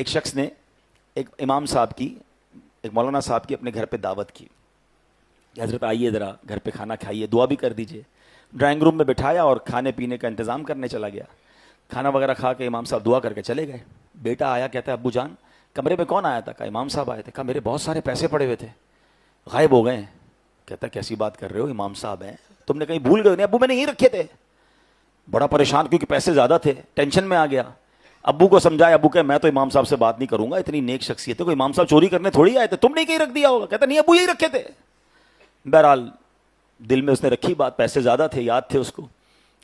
ایک شخص نے ایک امام صاحب کی، ایک مولانا صاحب کی اپنے گھر پہ دعوت کی کہ حضرت آئیے ذرا گھر پہ کھانا کھائیے، دعا بھی کر دیجئے۔ ڈرائنگ روم میں بٹھایا اور کھانے پینے کا انتظام کرنے چلا گیا۔ کھانا وغیرہ کھا کے امام صاحب دعا کر کے چلے گئے۔ بیٹا آیا، کہتا ہے ابو جان کمرے میں کون آیا تھا؟ کہا امام صاحب آئے تھے۔ کہا میرے بہت سارے پیسے پڑے ہوئے تھے، غائب ہو گئے ہیں۔ کہتا کیسی بات کر رہے ہو، امام صاحب ہیں، تم نے کہیں بھول گئے؟ نہیں ابو میں نے یہیں رکھے تھے۔ بڑا پریشان کیونکہ پیسے زیادہ تھے، ٹینشن میں آ گیا۔ ابو کو سمجھایا، ابو کہ میں تو امام صاحب سے بات نہیں کروں گا، اتنی نیک شخصیت ہے، کوئی امام صاحب چوری کرنے تھوڑی آئے تھے، تم نے کہیں رکھ دیا ہوگا۔ کہتا نہیں ابو یہی رکھے تھے۔ بہرحال دل میں اس نے رکھی بات، پیسے زیادہ تھے، یاد تھے اس کو۔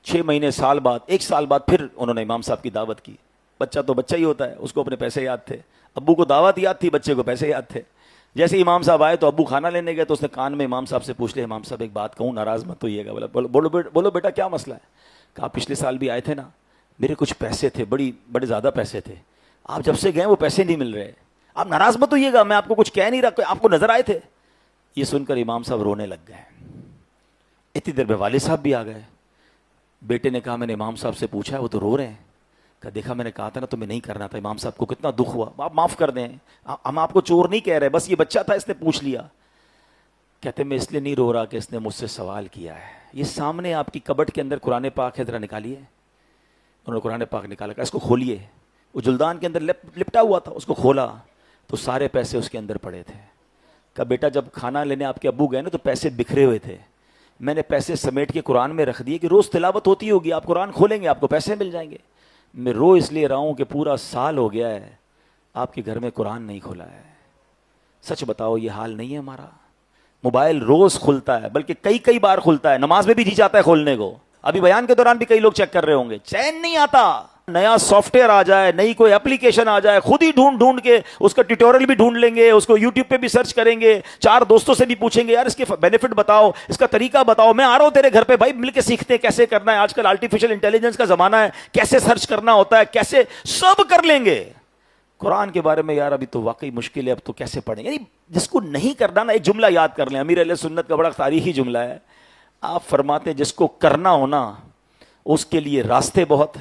6 مہینے، سال بعد، 1 سال بعد پھر انہوں نے امام صاحب کی دعوت کی۔ بچہ تو بچہ ہی ہوتا ہے، اس کو اپنے پیسے یاد تھے، ابو کو دعوت یاد تھی، بچے کو پیسے یاد تھے۔ جیسے امام صاحب آئے تو ابو کھانا لینے گئے تو اس نے کان میں امام صاحب سے پوچھ لیا، امام صاحب ایک بات کہوں، ناراض مت ہوئیے گا۔ بولو بیٹا کیا مسئلہ ہے؟ کہا پچھلے سال بھی آئے تھے نا، میرے کچھ پیسے تھے، بڑے زیادہ پیسے تھے، آپ جب سے گئے وہ پیسے نہیں مل رہے، آپ ناراض مت ہوئیے گا، میں آپ کو کچھ کہہ نہیں رہا، آپ کو نظر آئے تھے۔ یہ سن کر امام صاحب رونے لگ گئے۔ اتنی دیر میں والد صاحب بھی آ گئے۔ بیٹے نے کہا میں نے امام صاحب سے پوچھا ہے، وہ تو رو رہے ہیں۔ کہا دیکھا میں نے کہا تھا نا تمہیں نہیں کرنا تھا، امام صاحب کو کتنا دکھ ہوا، آپ معاف کر دیں، ہم آپ کو چور نہیں کہہ رہے، بس یہ بچہ تھا اس نے پوچھ لیا۔ کہتے میں اس لیے نہیں رو رہا کہ اس نے مجھ سے سوال کیا ہے۔ یہ سامنے آپ کی کبٹ کے اندر قرآن پاک ہے، ذرا نکالیے۔ انہوں نے قرآن پاک نکالا، کہا اس کو کھولیے۔ وہ جلدان کے اندر لپٹا ہوا تھا، اس کو کھولا تو سارے پیسے اس کے اندر پڑے تھے۔ کہا بیٹا جب کھانا لینے آپ کے ابو گئے نا تو پیسے بکھرے ہوئے تھے، میں نے پیسے سمیٹ کے قرآن میں رکھ دیے کہ روز تلاوت ہوتی ہوگی، آپ قرآن کھولیں گے آپ کو پیسے مل جائیں گے۔ میں رو اس لیے رہا ہوں کہ پورا سال ہو گیا ہے آپ کے گھر میں قرآن نہیں کھولا ہے۔ سچ بتاؤ یہ حال نہیں ہے ہمارا؟ موبائل روز کھلتا ہے، بلکہ کئی بار کھلتا ہے، نماز میں بھی جی چاہتا ہے کھولنے کو۔ ابھی بیان کے دوران بھی کئی لوگ چیک کر رہے ہوں گے، چین نہیں آتا۔ نیا سافٹ ویئر آ جائے، نئی کوئی اپلیکیشن آ جائے، خود ہی ڈھونڈ کے اس کا ٹیوٹوریل بھی ڈھونڈ لیں گے، اس کو یوٹیوب پہ بھی سرچ کریں گے، 4 دوستوں سے بھی پوچھیں گے یار اس کے بینیفٹ بتاؤ، اس کا طریقہ بتاؤ، میں آ رہا ہوں تیرے گھر پہ بھائی، مل کے سیکھتے ہیں کیسے کرنا ہے۔ آج کل آرٹیفیشل انٹیلیجنس کا زمانہ ہے، کیسے سرچ کرنا ہوتا ہے، کیسے سب کر لیں گے۔ قرآن کے بارے میں یار ابھی تو واقعی مشکل ہے، اب تو کیسے پڑھیں؟ یعنی جس کو نہیں کرنا نا، ایک جملہ یاد کر لیں، امیر علیہ سنت کا بڑا تاریخی جملہ ہے۔ آپ فرماتے ہیں جس کو کرنا ہونا اس کے لیے راستے بہت،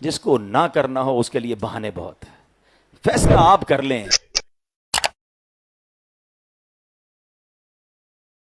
جس کو نہ کرنا ہو اس کے لیے بہانے بہت۔ فیصلہ آپ کر لیں۔